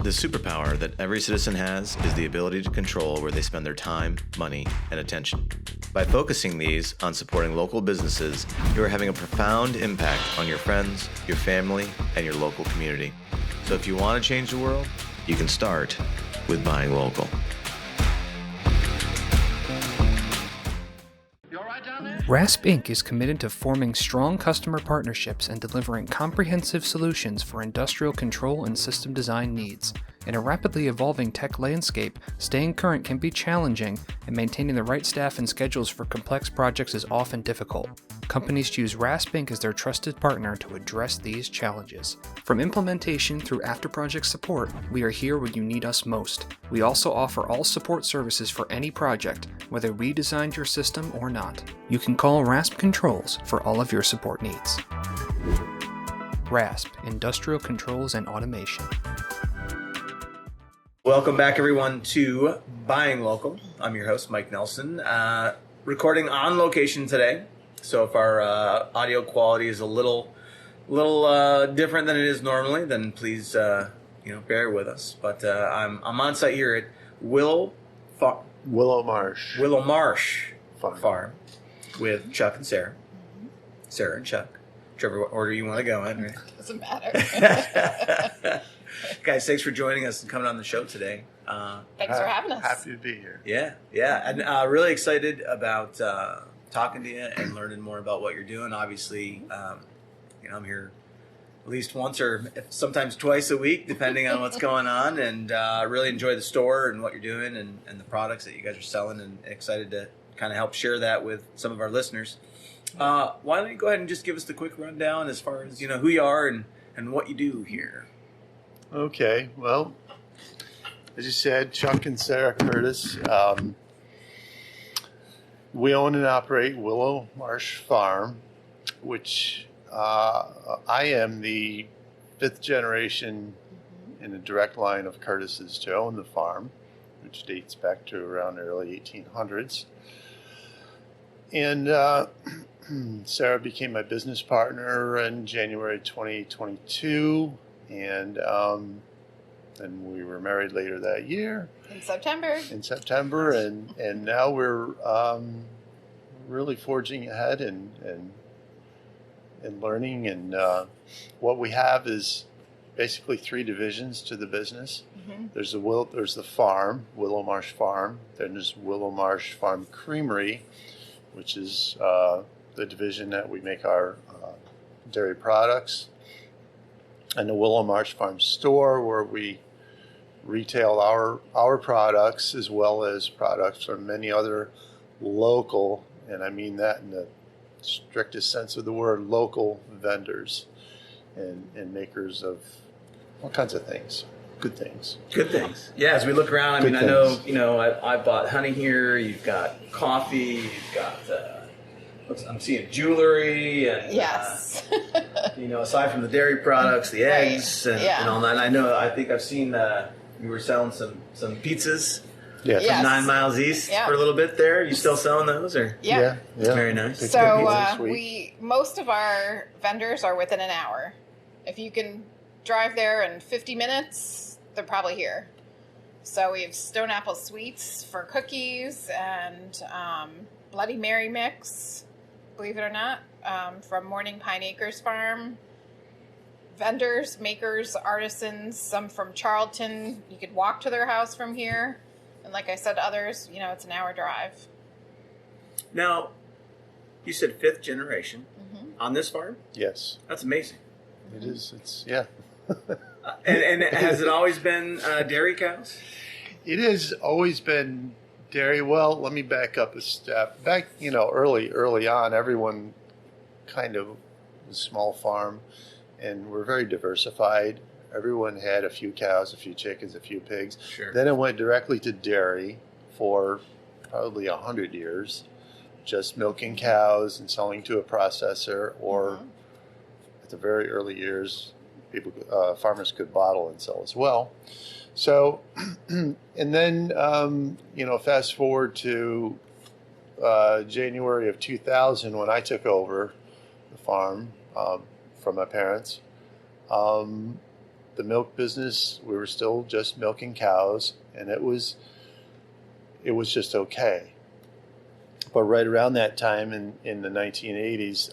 The superpower that every citizen has is the ability to control where they spend their time, money, and attention. By focusing these on supporting local businesses, you are having a profound impact on your friends, your family, and your local community. So if you want to change the world, you can start with buying local. RASP Inc. is committed to forming strong customer partnerships and delivering comprehensive solutions for industrial control and system design needs. In a rapidly evolving tech landscape, staying current can be challenging, and maintaining the right staff and schedules for complex projects is often difficult. Companies choose RASP Inc. as their trusted partner to address these challenges. From implementation through after-project support, we are here when you need us most. We also offer all support services for any project, whether we designed your system or not. You can call RASP Controls for all of your support needs. RASP, Industrial Controls and Automation. Welcome back, everyone, to Buying Local. I'm your host, Mike Nelson, recording on location today. So if our audio quality is a little different than it is normally, then please bear with us. But I'm on site here at Willow Marsh Farm with Chuck and Sarah. Sarah and Chuck. Whichever order you want to go in. Doesn't matter. Guys, thanks for joining us and coming on the show today. Thanks for having us. Happy to be here. Yeah. And really excited about talking to you and learning more about what you're doing. Obviously, I'm here at least once or sometimes twice a week, depending on what's going on. And really enjoy the store and what you're doing and the products that you guys are selling, and excited to kind of help share that with some of our listeners. Why don't you go ahead and just give us the quick rundown as far as, who you are and what you do here. Okay, well, as you said, Chuck and Sarah Curtis. We own and operate Willow Marsh Farm, which I am the fifth generation in a direct line of Curtis's to own the farm, which dates back to around the early 1800s. And Sarah became my business partner in January 2022, and we were married later that year. In September, and now we're really forging ahead and learning. And what we have is basically three divisions to the business. Mm-hmm. There's the farm, Willow Marsh Farm. Then there's Willow Marsh Farm Creamery, which is the division that we make our dairy products, and the Willow Marsh Farm store, where we retail our products as well as products from many other local, and I mean that in the strictest sense of the word, local vendors and makers of all kinds of things. Good things. Yeah, as we look around, I know, I bought honey here. You've got coffee. You've got, I'm seeing jewelry. And, yes. Aside from the dairy products, the eggs and all that. I think I've seen you were selling some pizzas. Yes. From 9 miles east for a little bit there. You still selling those? Or? Yeah. Very nice. So most of our vendors are within an hour. If you can drive there in 50 minutes, they're probably here. So we have Stone Apple Sweets for cookies and Bloody Mary mix, believe it or not, from Morning Pine Acres Farm. Vendors, makers, artisans, some from Charlton. You could walk to their house from here. And like I said, others, it's an hour drive. Now, you said fifth generation on this farm? Yes. That's amazing. It is. It's, yeah. and has it always been dairy cows? It has always been dairy. Well, let me back up a step. Back, early on, everyone kind of was a small farm, and we're very diversified. Everyone had a few cows, a few chickens, a few pigs. Sure. Then it went directly to dairy for probably 100 years, just milking cows and selling to a processor, or at the very early years, farmers could bottle and sell as well. So, and then, fast forward to January of 2000, when I took over the farm from my parents. the milk business, we were still just milking cows, and it was just okay. But right around that time in the 1980s,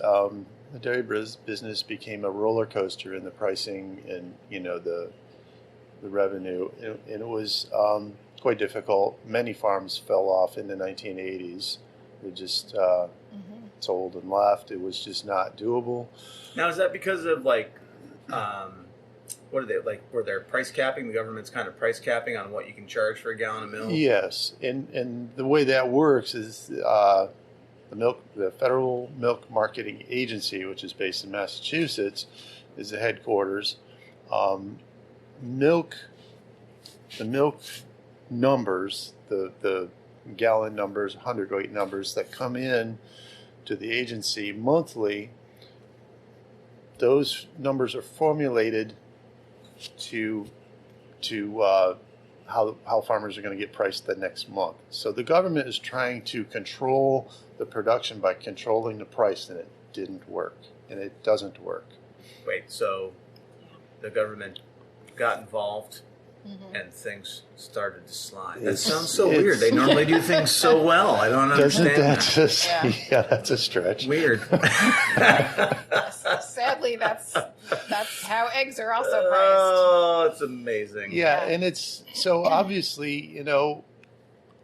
the dairy business became a roller coaster in the pricing and, the revenue. And it was quite difficult. Many farms fell off in the 1980s. They just sold and left. It was just not doable. Now, is that because of what are they like? Were they price capping? The government's kind of price capping on what you can charge for a gallon of milk. Yes, and the way that works is the Federal Milk Marketing Agency, which is based in Massachusetts, is the headquarters. The milk numbers, the gallon numbers, hundredweight numbers that come in to the agency monthly, those numbers are formulated to how farmers are going to get priced the next month. So the government is trying to control the production by controlling the price, and it didn't work, and it doesn't work. Wait, so the government got involved and things started to slide. That sounds so weird. They normally do things so well. I don't understand. That's a stretch. Weird. Sadly, that's how eggs are also priced. Oh, it's amazing. Yeah, and it's so obviously,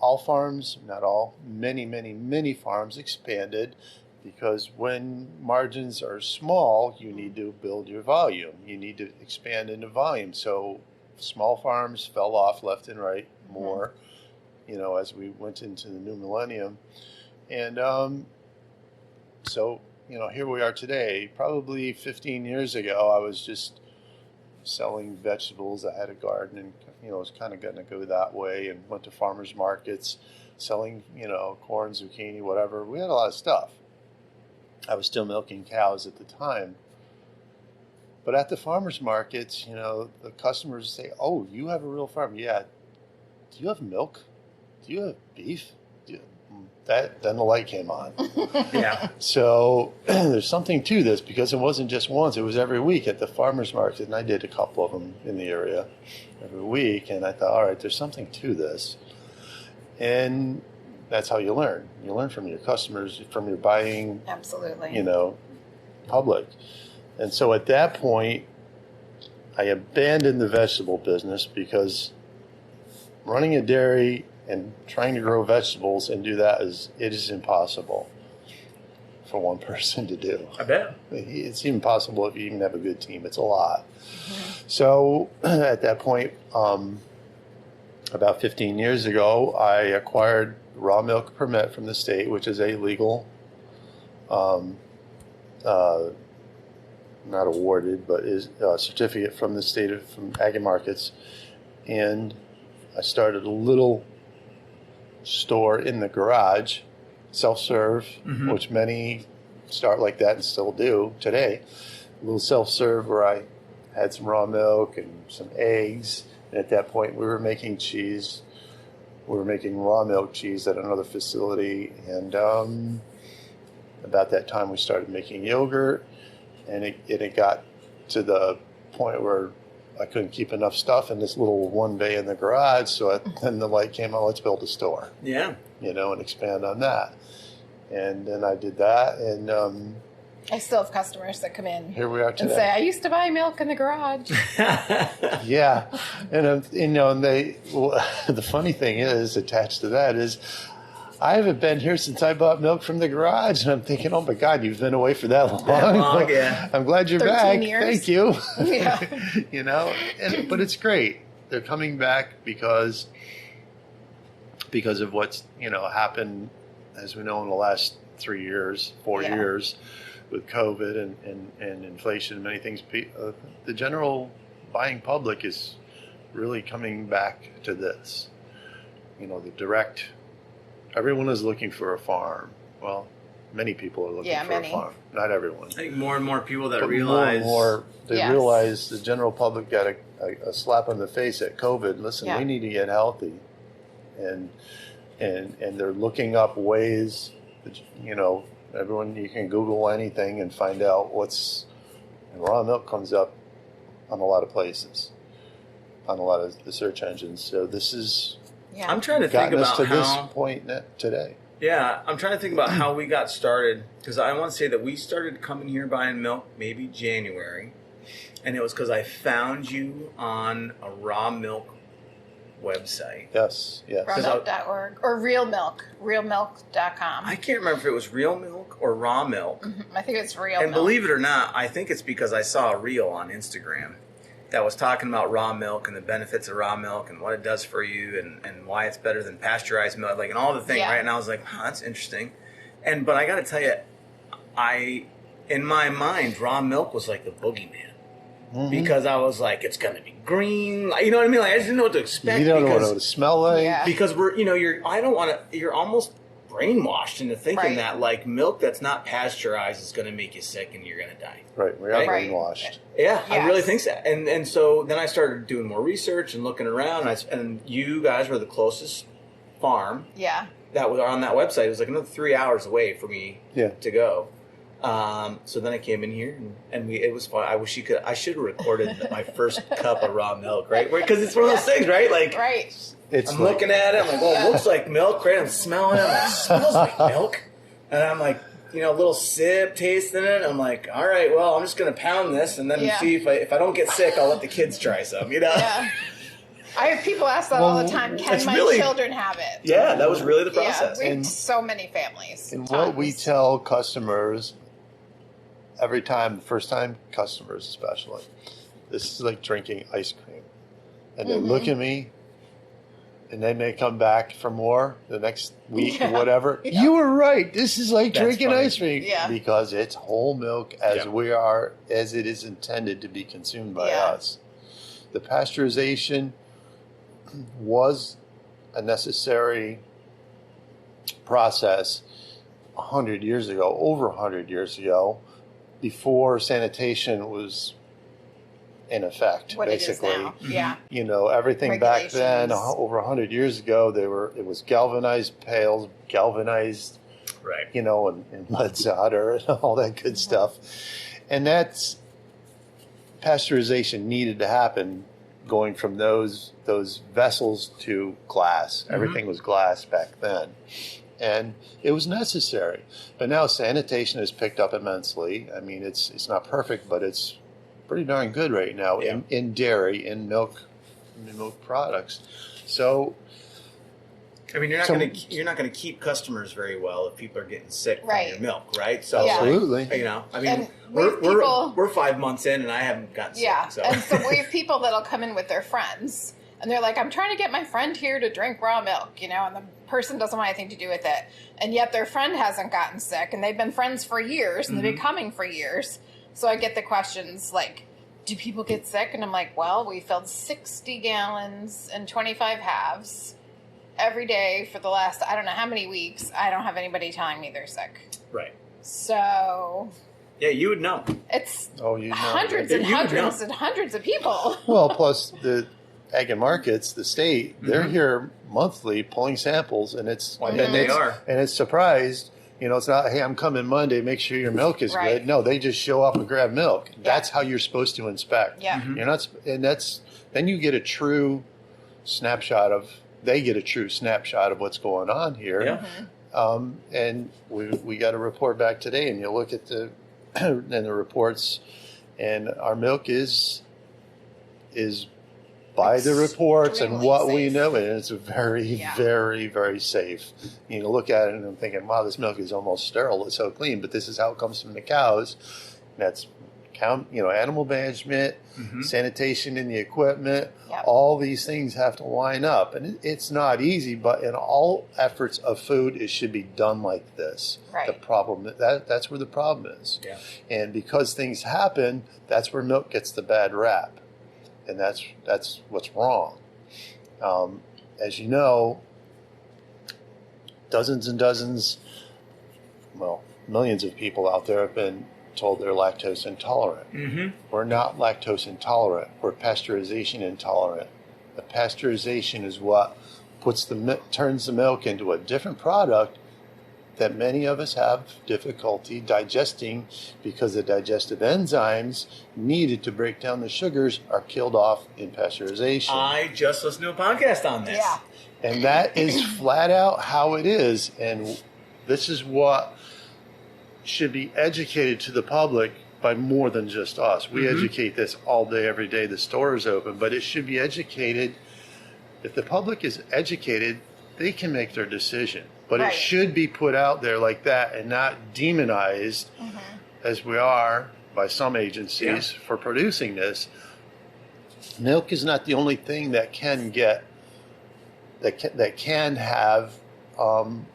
all farms, not all, many farms expanded because when margins are small, you need to build your volume. You need to expand into volume. So small farms fell off left and right more, as we went into the new millennium. And so, here we are today. Probably 15 years ago, I was just selling vegetables. I had a garden and, was kind of going to go that way and went to farmers markets selling, corn, zucchini, whatever. We had a lot of stuff. I was still milking cows at the time. But at the farmers markets, the customers say, "Oh, you have a real farm? Yeah. Do you have milk? Do you have beef?" Then the light came on. Yeah. So there's something to this because it wasn't just once; it was every week at the farmers market, and I did a couple of them in the area every week. And I thought, all right, there's something to this, and that's how you learn. You learn from your customers, from your buying. Absolutely. Public. And so at that point, I abandoned the vegetable business because running a dairy and trying to grow vegetables and do that it is impossible for one person to do. I bet. It's impossible if you even have a good team. It's a lot. So at that point, about 15 years ago, I acquired raw milk permit from the state, which is a legal not awarded, but is a certificate from the state from Ag and Markets. And I started a little store in the garage, self-serve, which many start like that and still do today. A little self-serve where I had some raw milk and some eggs. And at that point, we were making cheese. We were making raw milk cheese at another facility. And about that time, we started making yogurt. And it got to the point where I couldn't keep enough stuff in this little one bay in the garage. So then the light came on, let's build a store. Yeah. And expand on that. And then I did that. And I still have customers that come in. Here we are today. And say, I used to buy milk in the garage. Yeah. And, and the funny thing is, attached to that is, I haven't been here since I bought milk from the garage. And I'm thinking, oh my God, you've been away for that long. Yeah. I'm glad you're 13 back. years. Thank you. Yeah. But it's great. They're coming back because of what's, happened, as we know, in the last 4 years with COVID and inflation and many things. The general buying public is really coming back to this. The direct. Everyone is looking for a farm. Well, many people are looking for a farm. Not everyone. I think more and more people that But realize. more realize the general public got a slap on the face at COVID. Listen, we need to get healthy. And they're looking up ways that, everyone, you can Google anything and find out and raw milk comes up on a lot of places, on a lot of the search engines. So this is Yeah. I'm trying to think gotten us about to this how. point today. Yeah, I'm trying to think about how we got started, because I want to say that we started coming here buying milk maybe January, and it was because I found you on a raw milk website. Yes, yes. Rawmilk.org or realmilk.com. I can't remember if it was real milk or raw milk. I think it's real And milk. believe it or not, I think it's because I saw a reel on Instagram that was talking about raw milk and the benefits of raw milk and what it does for you and why it's better than pasteurized milk, like, and all the thing, Yeah. right? And I was like, wow, that's interesting. But I got to tell you, in my mind, raw milk was like the boogeyman. Because I was like, it's going to be green. You know what I mean? Like, I just didn't know what to expect. You don't know what it would smell like. Yeah. Because you're almost brainwashed into thinking Right. that, like, milk that's not pasteurized is going to make you sick and you're going to die. Right, we are Right. brainwashed. Yeah, I Yes. really think so. And so then I started doing more research and looking around, and you guys were the closest farm Yeah. that was on that website. It was like another 3 hours away for me Yeah. to go. So then I came in here, and it was fun. I should have recorded my first cup of raw milk, right? Because it's one of those things, right? Like, Right. It's I'm like, looking at it, I'm like, well, it looks like milk, right? I'm smelling it, I'm like, it smells like milk. And I'm like, a little sip, tasting it. I'm like, all right, well, I'm just going to pound this and then Yeah. see if I don't get sick, I'll let the kids try some, Yeah. I have people ask that all the time. Can it's my really- children have it? Yeah, that was really the Yeah, process. we have And- so many families. and what we Tons. tell customers every time, first-time customers especially, this is like drinking ice cream. And they look at me, and they may come back for more the next week or Yeah. whatever. Yeah. You were right. This is like That's drinking funny. ice cream. Yeah. Because it's whole milk as it is intended to be consumed by Yeah. us. The pasteurization was a necessary process 100 years ago, over 100 years ago, before sanitation was in effect, What basically. it is now. Yeah. You know, everything back then, Regulations. over 100 years ago, it was galvanized pails, galvanized, Right. you know, and lead solder and all that good stuff. And that's pasteurization needed to happen, going from those vessels to glass. Everything was glass back then. And it was necessary. But now sanitation has picked up immensely. I mean, it's not perfect, but it's pretty darn good right now Yeah. in dairy, in milk products. So I mean, you're So- not going to keep customers very well if people are getting sick from Right. your milk, right? So, Yeah. absolutely. I mean, And we have we're people- we're 5 months in, and I haven't gotten sick. Yeah. So. And so we have people that'll come in with their friends and they're like, I'm trying to get my friend here to drink raw milk, and the person doesn't want anything to do with it. And yet their friend hasn't gotten sick and they've been friends for years and they've been coming for years. So I get the questions like, do people get sick? And I'm like, well, we filled 60 gallons and 25 halves every day for the last, I don't know how many weeks. I don't have anybody telling me they're sick. Right. So Yeah, you would know. it's Oh, you know. hundreds Yeah, and you would hundreds know. and hundreds of people. Well, plus the ag and markets, the state, they're here monthly pulling samples, and it's Well, and they it's, are. and it's surprised. It's not, hey, I'm coming Monday, make sure your milk is Right. good. No, they just show up and grab milk. That's how you're supposed to inspect. Yeah. You're not, and then you get a true snapshot of. They get a true snapshot of what's going on here. Yeah. And we got a report back today, and you look at the and the reports, and our milk is by the reports and Extremely what we safe. know, and it's very, Yeah. very, very safe. Look at it and I'm thinking, wow, this milk is almost sterile. It's so clean, but this is how it comes from the cows. That's animal management, sanitation in the equipment. Yep. All these things have to line up, and it's not easy. But in all efforts of food, it should be done like this. Right. The problem that's where the problem is. Yeah. And because things happen, that's where milk gets the bad rap, and that's what's wrong. As you know, dozens and dozens, millions of people out there have been told they're lactose intolerant. Mm-hmm. We're not lactose intolerant. We're pasteurization intolerant. The pasteurization is what turns the milk into a different product that many of us have difficulty digesting because the digestive enzymes needed to break down the sugars are killed off in pasteurization. I just listened to a podcast on this. Yeah. And that is flat out how it is. And this is what should be educated to the public by more than just us. We educate this all day, every day the store is open, but it should be educated. If the public is educated, they can make their decision. But Right. it should be put out there like that and not demonized as we are by some agencies for producing this. Milk is not the only thing that can get that can have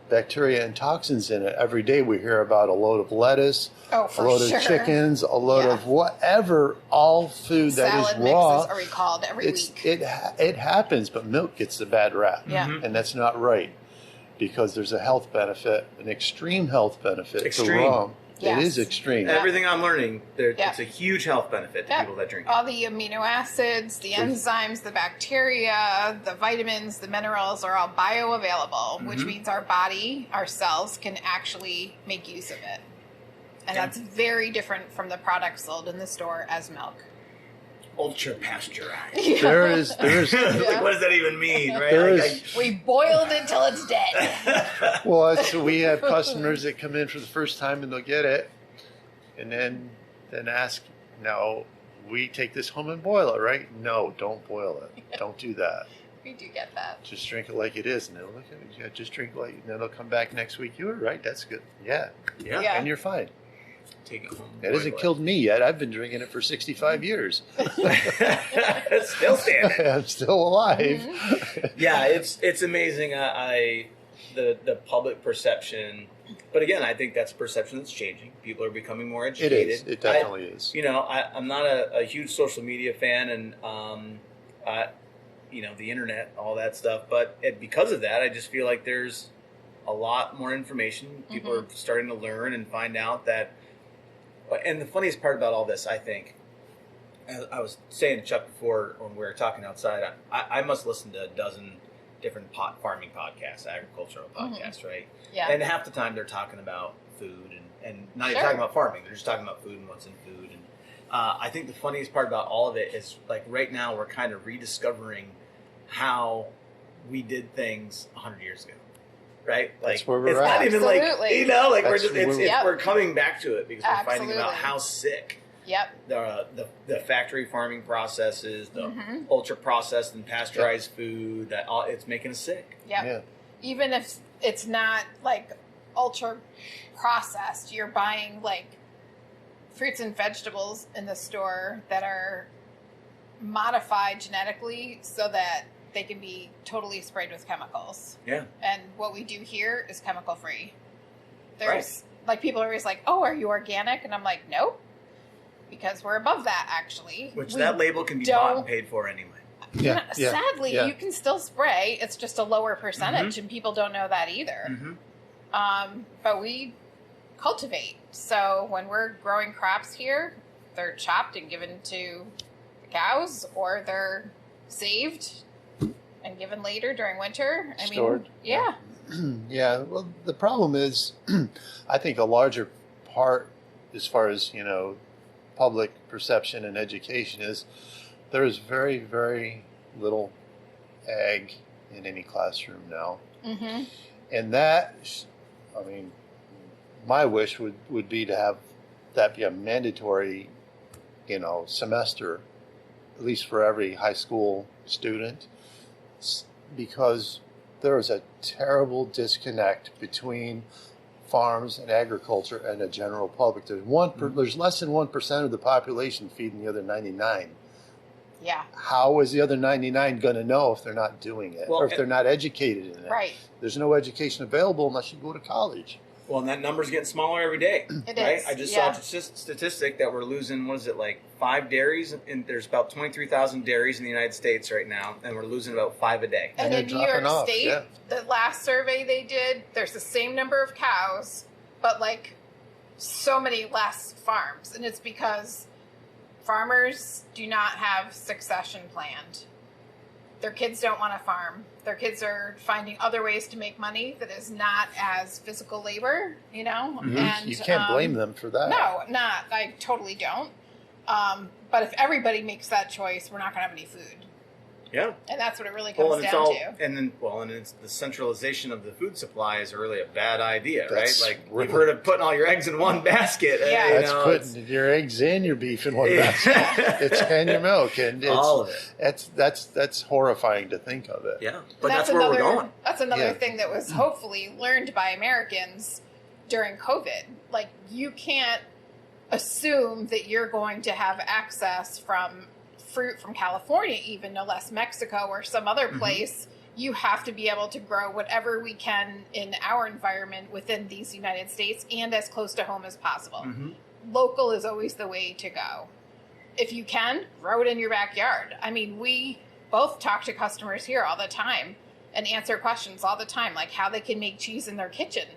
bacteria and toxins in it. Every day we hear about a load of lettuce, Oh, a for load sure. of chickens, a load Yeah. of whatever, all food that Salad is raw. mixes are recalled every week. It happens, but milk gets the bad rap. Yeah. And that's not right because there's a health benefit, an extreme health benefit Extreme. to raw. Yes. It is extreme. Everything I'm learning, Yeah. it's a huge health benefit to Yep. people that drink it. All the amino acids, the enzymes, the bacteria, the vitamins, the minerals are all bioavailable, which means our body, our cells, can actually make use of it. And that's very different from the product sold in the store as milk. Ultra pasteurized. There's Like, what does that even mean, right? There Like, is- We boiled it till it's dead. well, so we have customers that come in for the first time and they'll get it, and then ask, "Now, we take this home and boil it, right?" No, don't boil it. Don't do that. We do get that. Just drink it like it is, and they'll look at it. Yeah, just drink it like, and then they'll come back next week. You were right. That's good. Yeah, yeah. Yeah. and you're fine. Take it home. It hasn't killed me yet. I've been drinking it for 65 years. Still standing. I'm still alive. Yeah, it's amazing. The public perception, but again, I think that's perception that's changing. People are becoming more It educated. is. It definitely is. I'm not a huge social media fan, and the internet, all that stuff. But because of that, I just feel like there's a lot more information. People are starting to learn and find out that. And the funniest part about all this, I think, as I was saying to Chuck before when we were talking outside, I must listen to a dozen different farming podcasts, agricultural podcasts, right? Yeah. And half the time they're talking about food and not even Sure. talking about farming. They're just talking about food and what's in food. And I think the funniest part about all of it is, like, right now we're kind of rediscovering how we did things 100 years ago. Right? Like, That's where we're it's at. not even like, Absolutely. like That's we're coming back to it because we're finding out Absolutely. how sick Yep. the factory farming processes, the ultra processed and pasteurized food, that all, it's making us sick. Yep. Yeah. Even if it's not like ultra processed, you're buying like fruits and vegetables in the store that are modified genetically so that they can be totally sprayed with chemicals. Yeah. And what we do here is chemical free. There's like people are always like, "Oh, are you organic?" And I'm like, "Nope." Because we're above that actually. Which We that label can be bought and don't- paid for anyway. Yeah. Yeah. Sadly, Yeah. you can still spray. It's just a lower percentage, and people don't know that either. But we cultivate. So when we're growing crops here, they're chopped and given to the cows, or they're saved and given later during winter. Stored. Yeah. Yeah, well, the problem is, I think a larger part, as far as public perception and education, is there is very, very little ag in any classroom now, and that, I mean, my wish would be to have that be a mandatory, semester, at least for every high school student, because there is a terrible disconnect between farms and agriculture and the general public. There's less than 1% of the population feeding the other 99. Yeah. How is the other 99 going to know if they're not doing it, Well, or if they're not educated in it? Right. There's no education available unless you go to college. Well, and that number's getting smaller every day. It right? is, I just yeah. saw a statistic that we're losing, 5 dairies? And there's about 23,000 dairies in the United States right now, and we're losing about 5 a day. And they're in New York dropping off, State, yeah. the last survey they did, there's the same number of cows, but like so many less farms. And it's because farmers do not have succession planned. Their kids don't want to farm. Their kids are finding other ways to make money that is not as physical labor, you know? Mm-hmm. And you can't blame them for that. No, I totally don't. But if everybody makes that choice, we're not going to have any food. Yeah. And that's what it really comes down to. And it's the centralization of the food supply is really a bad idea, That's right? Like, really, you've heard of putting all your eggs in one basket. Yeah. That's putting your eggs and your beef in one basket. And your milk. And it's, all of it. That's horrifying to think of it. Yeah. But that's where we're going. That's another thing that was hopefully learned by Americans during COVID. Like, you can't assume that you're going to have access from fruit from California, even no less Mexico or some other place. You have to be able to grow whatever we can in our environment within these United States and as close to home as possible. Local is always the way to go. If you can, grow it in your backyard. I mean, we both talk to customers here all the time and answer questions all the time, like how they can make cheese in their kitchen.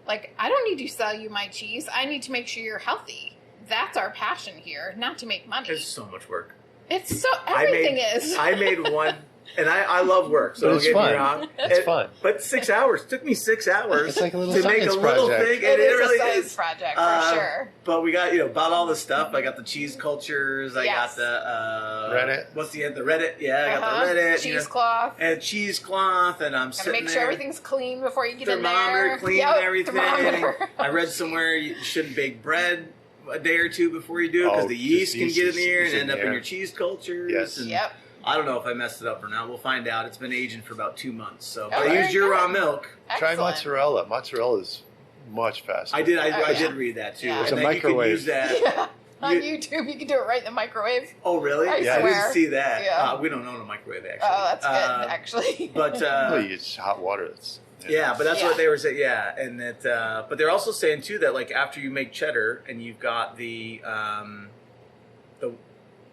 Like, I don't need to sell you my cheese. I need to make sure you're healthy. That's our passion here, not to make money. It's so much work. It's so, everything is. I made one, and I love work, so But don't it's get fun. me wrong. It's fun. But 6 hours. It took me 6 hours It's like a little to make a science little project. thing. It is really a science is. project, for sure. But we got, bought all the stuff. I got the cheese cultures. I Yes. got the... Reddit. What's the Reddit? Yeah, I got the Reddit. Cheesecloth. And cheesecloth, and I'm Gotta sitting make there. sure everything's clean before you get in Thermometer, there. clean Yep, everything. thermometer. I read somewhere you shouldn't bake bread a day or two before you do it because Oh, the yeast can yeast get in the air is and in end up the in air. your cheese cultures. Yes. And Yep. I don't know if I messed it up or not. We'll find out. It's been aging for about 2 months. So but Oh, I very used your good. raw milk. Try Excellent. mozzarella. Mozzarella is much faster. I did. I yeah. did read that too. Yeah. And It's a then you microwave. could use that. Yeah. On You- YouTube, you can do it right in the microwave. Oh, really? I I swear. didn't see that. Yeah. We don't own a microwave actually. Oh, that's good, actually. But Well, it's hot water. That's yeah, but that's Yeah. what they were saying. Yeah, and that. But they're also saying too that like after you make cheddar and you've got the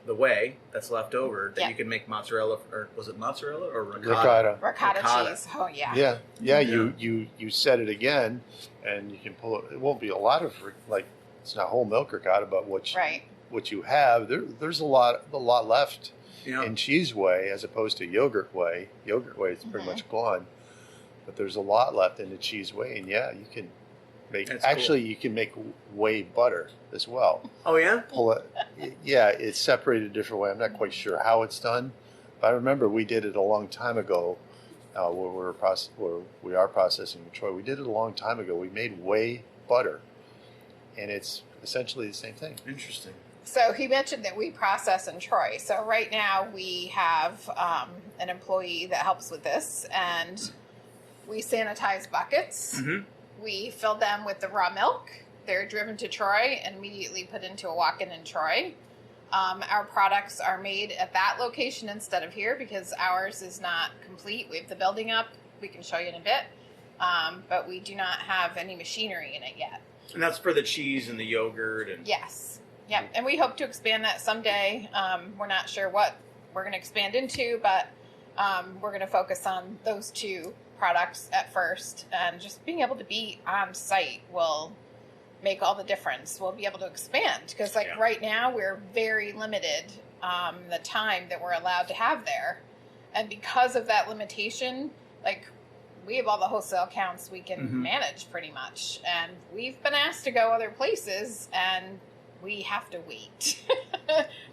whey that's left over, that Yeah. you can make mozzarella, or was it mozzarella or ricotta? ricotta. Ricotta Ricotta. cheese. Oh, yeah. Yeah, yeah. Yeah. You set it again, and you can pull it. It won't be a lot of it's not whole milk ricotta, but Right. what you have there's a lot left Yeah. in cheese whey as opposed to yogurt whey. Yogurt whey is pretty much gone, but there's a lot left in the cheese whey, and yeah, you can make. That's Actually, you can make whey butter as well. Oh yeah. Pull it. Yeah, it's separated a different way. I'm not quite sure how it's done, but I remember we did it a long time ago. Where we are processing in Troy, we did it a long time ago. We made whey butter, and it's essentially the same thing. Interesting. So he mentioned that we process in Troy. So right now we have an employee that helps with this, and we sanitize buckets. Mm-hmm. We fill them with the raw milk. They're driven to Troy and immediately put into a walk-in in Troy. Our products are made at that location instead of here because ours is not complete. We have the building up. We can show you in a bit. But we do not have any machinery in it yet. And that's for the cheese and the yogurt and Yes. Yep. And we hope to expand that someday. We're not sure what we're going to expand into, but we're going to focus on those two products at first. And just being able to be on site will make all the difference. We'll be able to expand because right now we're very limited the time that we're allowed to have there. And because of that limitation, we have all the wholesale accounts we can manage pretty much. And we've been asked to go other places and we have to wait,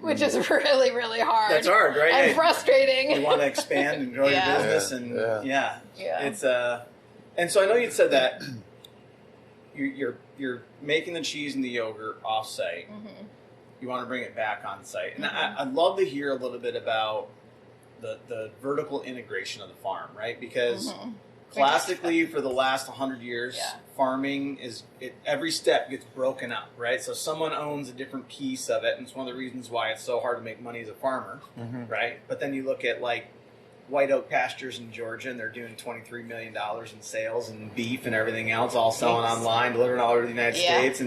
which is really, really hard. That's hard, right? And frustrating. You want to expand and grow Yeah. your business, and Yeah. it's and so I know you said that you're making the cheese and the yogurt off-site. Mm-hmm. You want to bring it back on site, and I'd love to hear a little bit about the vertical integration of the farm, right? Because classically, for the last 100 years, farming every step gets broken up, right? So someone owns a different piece of it, and it's one of the reasons why it's so hard to make money as a farmer, right? But then you look at White Oak Pastures in Georgia, and they're doing $23 million in sales and beef and everything else, all selling online, delivering all over the United States.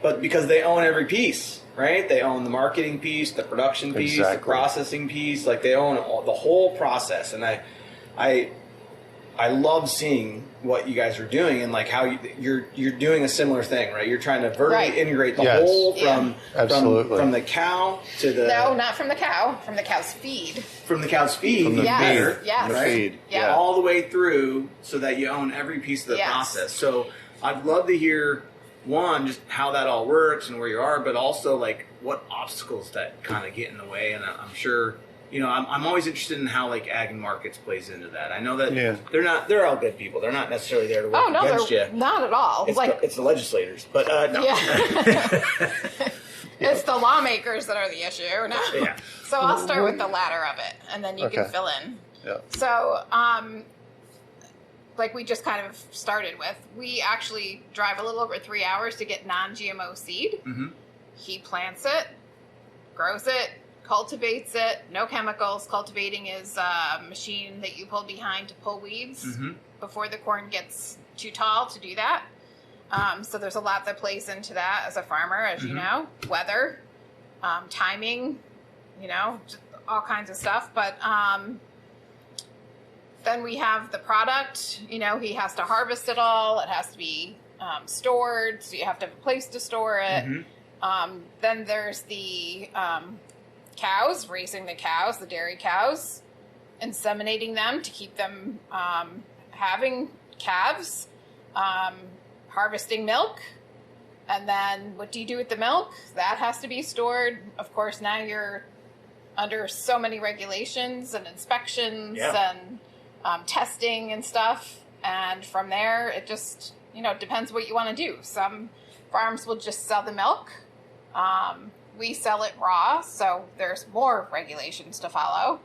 But because they own every piece, right? They own the marketing piece, the production piece, the processing piece. They own the whole process. And I love seeing what you guys are doing and like how you're doing a similar thing, right? You're trying to vertically integrate the whole from the cow to the not from the cow, from the cow's feed. From the cow's feed, from the yes, feed, yes. the feed, all the way through, so that you own every piece of the process. So I'd love to hear just how that all works and where you are, but also like what obstacles that kind of get in the way. And I'm sure. I'm always interested in how like ag and markets plays into that. I know that they're all good people. They're not necessarily there to work against you. Not at all. It's the legislators, but no. Yeah. It's the lawmakers that are the issue. No. Yeah. So I'll start with the latter of it, and then you can fill in. Yeah. So, like we just kind of started with, we actually drive a little over 3 hours to get non-GMO seed. Mm-hmm. He plants it, grows it, cultivates it, no chemicals. Cultivating is a machine that you pull behind to pull weeds before the corn gets too tall to do that. So there's a lot that plays into that as a farmer, as you know. Weather, timing, just all kinds of stuff. But then we have the product. He has to harvest it all. It has to be stored, so you have to have a place to store it. Mm-hmm. Then there's the cows, raising the cows, the dairy cows, inseminating them to keep them having calves, harvesting milk, and then what do you do with the milk? That has to be stored. Of course, now you're under so many regulations and inspections and testing and stuff, and from there it just depends what you want to do. Some farms will just sell the milk. We sell it raw, so there's more regulations to follow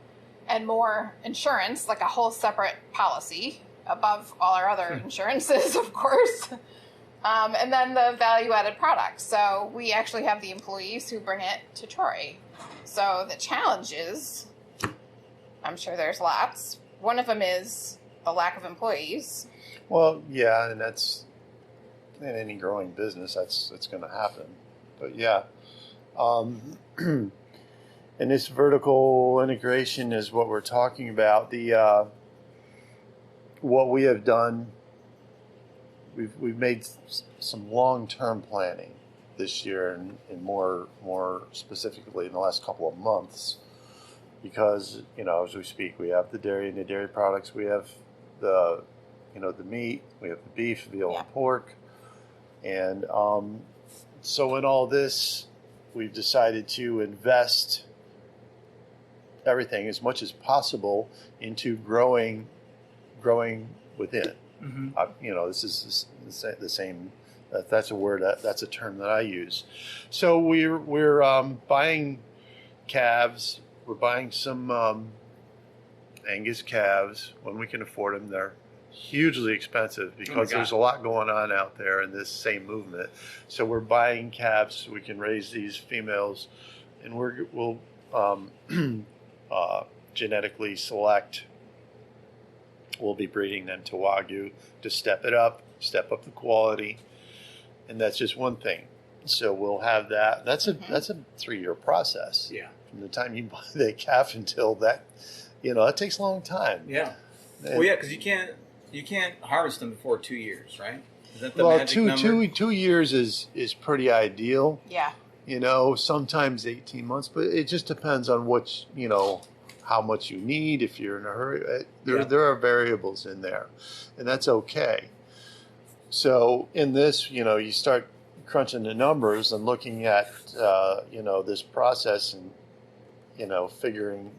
and more insurance, like a whole separate policy above all our other insurances, of course. And then the value-added products. So we actually have the employees who bring it to Troy. So the challenge is, I'm sure there's lots. One of them is the lack of employees. Well, yeah, and that's in any growing business, that's going to happen. But yeah. And this vertical integration is what we're talking about. What we have done, we've made some long-term planning this year, and more specifically in the last couple of months, because as we speak, we have the dairy and the dairy products, we have the meat, we have the beef, veal, and pork, and so in all this, we've decided to invest everything as much as possible into growing within. Mm-hmm. This is the same. That's a word. That's a term that I use. So we're buying calves. We're buying some Angus calves when we can afford them. They're hugely expensive because there's a lot going on out there in this same movement. So we're buying calves so we can raise these females, and we'll genetically select. We'll be breeding them to Wagyu to step up the quality, and that's just one thing. So we'll have that. That's a 3-year process. Yeah. From the time you buy the calf until that, it takes a long time. Yeah. Because you can't harvest them before 2 years, right? Is that the magic number? 2 years is pretty ideal. Yeah. Sometimes 18 months, but it just depends on what how much you need. If you're in a hurry, there are variables in there, and that's okay. So in this, you start crunching the numbers and looking at this process, and figuring.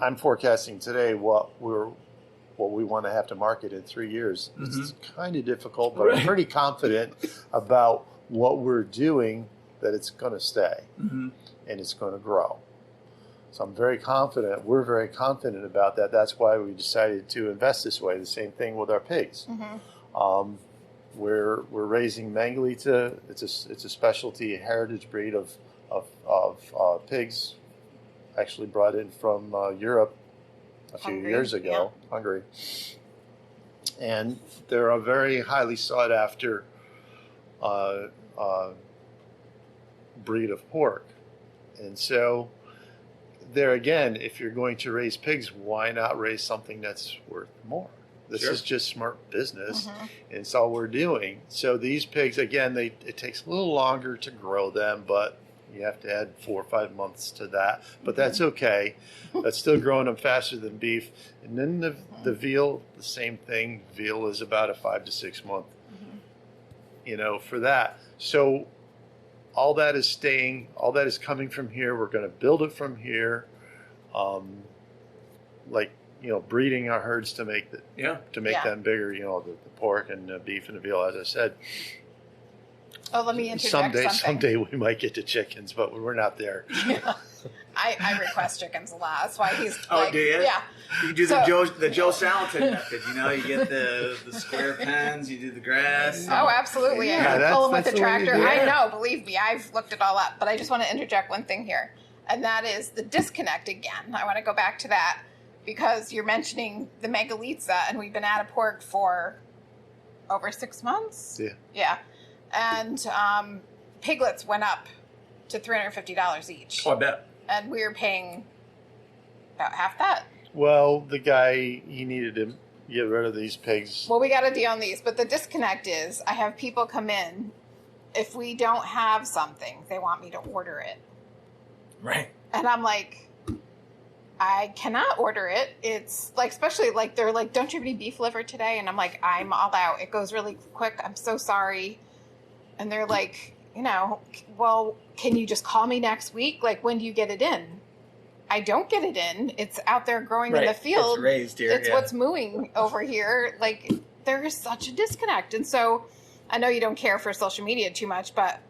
I'm forecasting today what we want to have to market in 3 years. Mm-hmm. It's kind of difficult, but I'm pretty confident about what we're doing, that it's going to stay and it's going to grow. So I'm very confident. We're very confident about that. That's why we decided to invest this way. The same thing with our pigs. Mm-hmm. We're raising Mangalita. It's a specialty heritage breed of pigs, actually brought in from Europe a few years ago, Hungary. And they're a very highly sought after breed of pork. And so there again, if you're going to raise pigs, why not raise something that's worth more? This Sure. is just smart business, and it's all we're doing. So these pigs, again, it takes a little longer to grow them, but you have to add 4 or 5 months to that. But that's okay. That's still growing them faster than beef. And then the veal, the same thing. Veal is about a 5 to 6 month, for that. So all that is staying, all that is coming from here. We're going to build it from here. Breeding our herds to make them bigger, the pork and the beef and the veal, as I said. Oh, let me interject something. Someday we might get to chickens, but we're not there. Yeah. I request chickens a lot. That's why he's do you? Yeah. You do the Joe Salatin method, you get the square pens, you do the grass. Oh, absolutely. Yeah, I pull them with the that's the way you tractor. do it. I know, believe me, I've looked it all up. But I just want to interject one thing here, and that is the disconnect again. I want to go back to that because you're mentioning the megalitza, and we've been out of pork for over 6 months. Yeah. Yeah. And piglets went up to $350 each. Oh, I bet. And we were paying about half that. Well, the guy, he needed to get rid of these pigs. Well, we got a deal on these, but the disconnect is I have people come in. If we don't have something, they want me to order it. Right. And I'm like, I cannot order it. It's like, especially like, they're like, don't you have any beef liver today? And I'm like, I'm all out. It goes really quick. I'm so sorry. And they're like, well, can you just call me next week? Like, when do you get it in? I don't get it in. It's out there growing in the field. It's raised here. It's what's mooing over here. Like, there is such a disconnect. And so I know you don't care for social media too much, but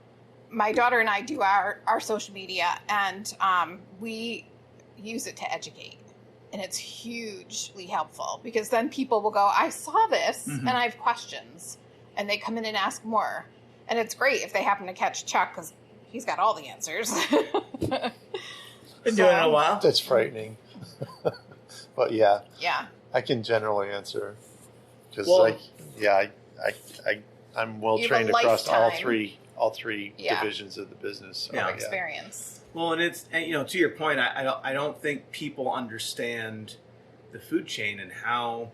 my daughter and I do our social media, and we use it to educate. And it's hugely helpful because then people will go, I saw this and I have questions. And they come in and ask more. And it's great if they happen to catch Chuck because he's got all the answers. Been doing it a while. That's frightening. But yeah, Yeah. I can generally answer. Because Well- I'm well You have trained a across lifetime. all three Yeah. divisions of the business. So, Yeah. Experience. Well, and it's, to your point, I don't think people understand the food chain and how,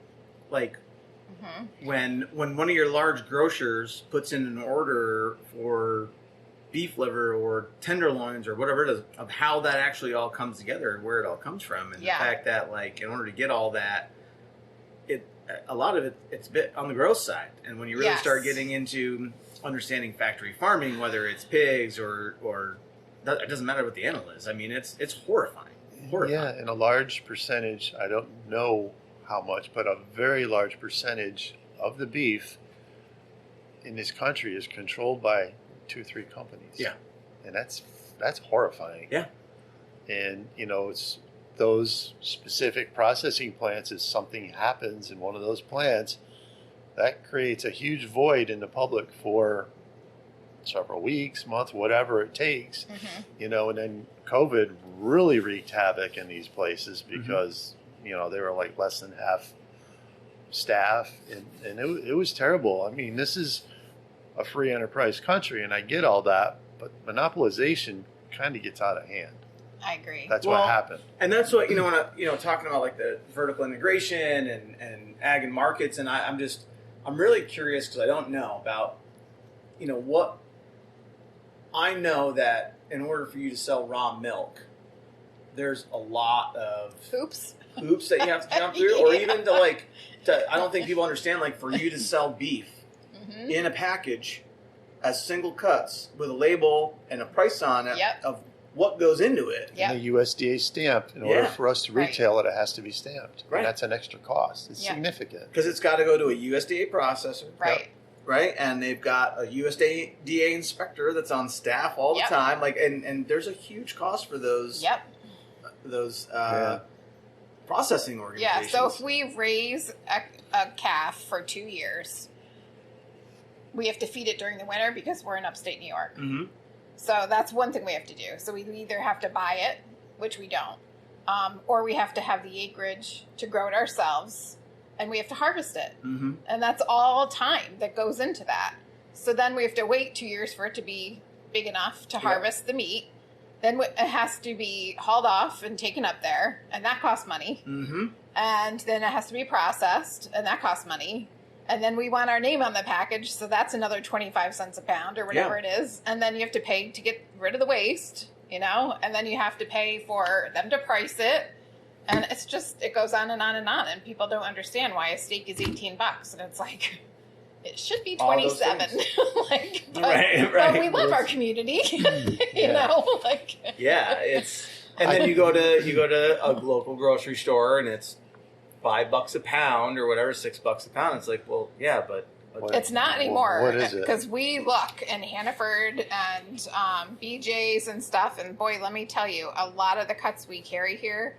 like, when one of your large grocers puts in an order for beef liver or tenderloins or whatever it is, of how that actually all comes together and where it all comes from, and the fact that, like, in order to get all that, a lot of it's a bit on the gross side. And when you really start getting into understanding factory farming, whether it's pigs or it doesn't matter what the animal is. I mean, it's horrifying. Yeah, and a large percentage, I don't know how much, but a very large percentage of the beef in this country is controlled by 2-3 companies. Yeah. And that's horrifying. Yeah. And, it's those specific processing plants, if something happens in one of those plants, that creates a huge void in the public for several weeks, months, whatever it takes. And then COVID really wreaked havoc in these places because, they were like less than half staff, and it was terrible. I mean, this is a free enterprise country, and I get all that, but monopolization kind of gets out of hand. I agree. That's what happened. And that's what, when talking about like the vertical integration and ag and markets, and I'm really curious because I don't know about, what I know that in order for you to sell raw milk, there's a lot of hoops that you have to jump through, or even I don't think people understand, like, for you to sell beef in a package as single cuts with a label and a price on it of what goes into it. And the USDA stamp, in order for us to retail it, it has to be stamped. Right. And that's an extra cost. It's significant. Because it's got to go to a USDA processor. Right. Right? And they've got a USDA inspector that's on staff all the time. Like, and there's a huge cost for those processing organizations. Yeah, so if we raise a calf for 2 years, we have to feed it during the winter because we're in upstate New York. So that's one thing we have to do. So we either have to buy it, which we don't, or we have to have the acreage to grow it ourselves, and we have to harvest it. And that's all time that goes into that. So then we have to wait 2 years for it to be big enough to harvest the meat. Then it has to be hauled off and taken up there, and that costs money. and then it has to be processed, and that costs money. And then we want our name on the package, so that's another 25 cents a pound or whatever it is. And then you have to pay to get rid of the waste, you know, and then you have to pay for them to price it. And it's just, it goes on and on and on. And people don't understand why a steak is $18. And it's like, it should be 27. Like, but we love our community, you know, like. Yeah, it's, and then you go to a local grocery store and it's $5 a pound or whatever, $6 a pound. It's like, well, yeah, but it's not anymore. What is it? Because we look in Hannaford and BJ's and stuff, and boy, let me tell you, a lot of the cuts we carry here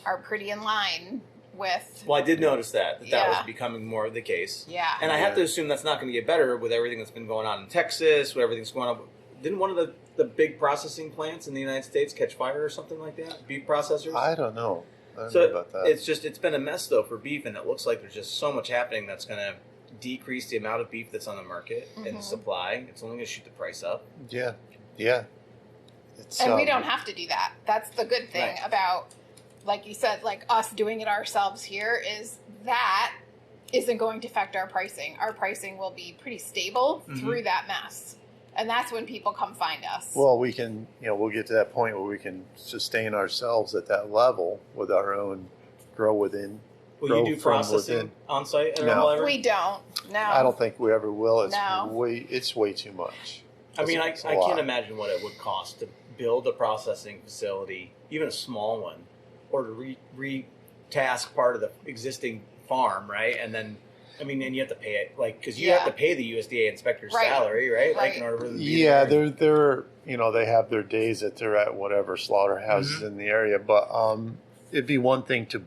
are pretty in line with. Well, I did notice that was becoming more of the case. Yeah, and I have to assume that's not going to get better with everything that's been going on in Texas, with everything's going on. Didn't one of the big processing plants in the United States catch fire or something like that? Beef processors? I don't know. So about that. it's been a mess though for beef, and it looks like there's just so much happening that's going to decrease the amount of beef that's on the market and the supply. It's only going to shoot the price up. Yeah. It's, and we don't have to do that. That's the good thing about, like you said, like us doing it ourselves here, is that isn't going to affect our pricing. Our pricing will be pretty stable through that mess. And that's when people come find us. Well, we can, we'll get to that point where we can sustain ourselves at that level with our own grow within. Will you do processing on site at all ever? We don't. No. I don't think we ever will. It's it's way too much. I mean, I can't imagine what it would cost to build a processing facility, even a small one, or to re-task part of the existing farm, right? And then, I mean, and you have to pay it, like, because you have to pay the USDA inspector's salary, right? Like, in order for them to be there. they're they have their days that they're at whatever slaughterhouses in the area, but it'd be one thing to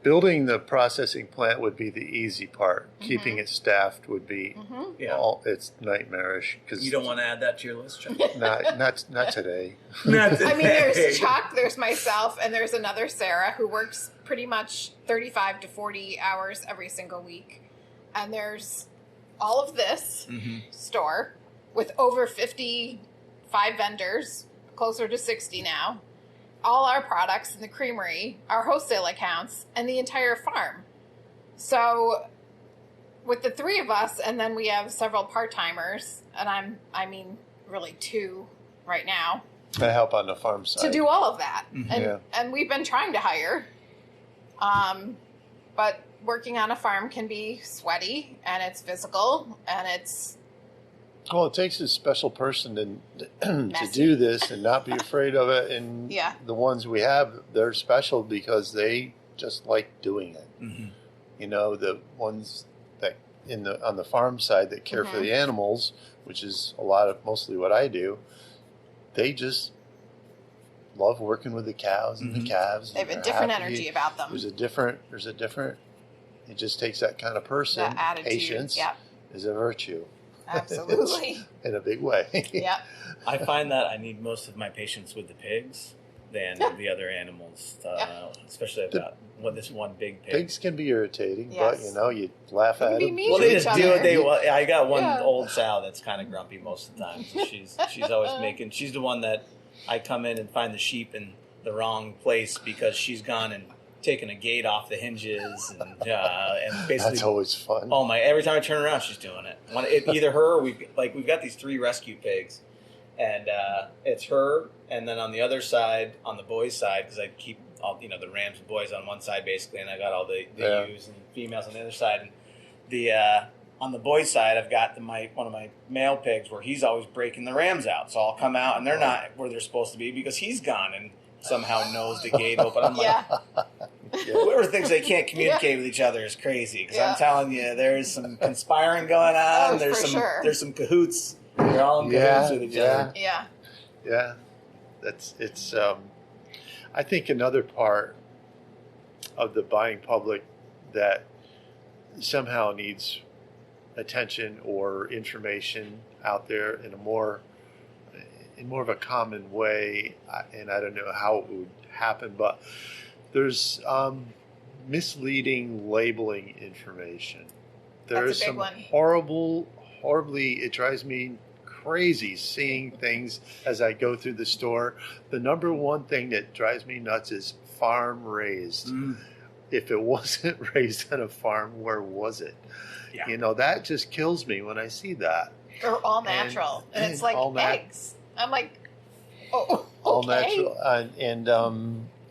building the processing plant would be the easy part. Keeping it staffed would be it's nightmarish because you don't want to add that to your list, Chuck. not today. I mean, there's Chuck, there's myself, and there's another Sarah who works pretty much 35 to 40 hours every single week. And there's all of this store with over 55 vendors, closer to 60 now. All our products in the creamery, our wholesale accounts, and the entire farm. So with the three of us, and then we have several part-timers, and I mean, really two right now. To help on the farm side. To do all of that. And we've been trying to hire. But working on a farm can be sweaty, and it's physical, and it's... Well, it takes a special person to do this and not be afraid of it. And the ones we have, they're special because they just like doing it. The ones that on the farm side that care for the animals, which is mostly what I do, they just love working with the cows and the calves. They have a different energy about them. There's a different. It just takes that kind of person. That attitude. Patience is a virtue. Absolutely. In a big way. Yeah. I find that I need most of my patience with the pigs than the other animals, especially I've got this one big pig. Pigs can be irritating, but you laugh at them. Well, they just do what they want. I got one old sow that's kind of grumpy most of the time. So she's always making. She's the one that I come in and find the sheep in the wrong place because she's gone and taking a gate off the hinges and basically that's always fun. Oh my! Every time I turn around, she's doing it. Either her or we've got these 3 rescue pigs, and it's her, and then on the other side, on the boys' side, because I keep all the rams and boys on one side basically, and I got all the ewes and females on the other side. And the on the boys' side, I've got one of my male pigs where he's always breaking the rams out, so I'll come out and they're not where they're supposed to be because he's gone and somehow knows the gate open. I'm like, whoever thinks they can't communicate with each other is crazy. Because I'm telling you, there's some conspiring going on. There's some cahoots. They're all in cahoots with each other. Yeah. It's. I think another part of the buying public that somehow needs attention or information out there in more of a common way, and I don't know how it would happen, but there's misleading labeling information. There's some horribly, it drives me crazy seeing things as I go through the store. The number one thing that drives me nuts is farm raised. If it wasn't raised on a farm, where was it? Yeah. You know, that just kills me when I see that. Or all natural. And it's like eggs. I'm like, oh, All okay. natural.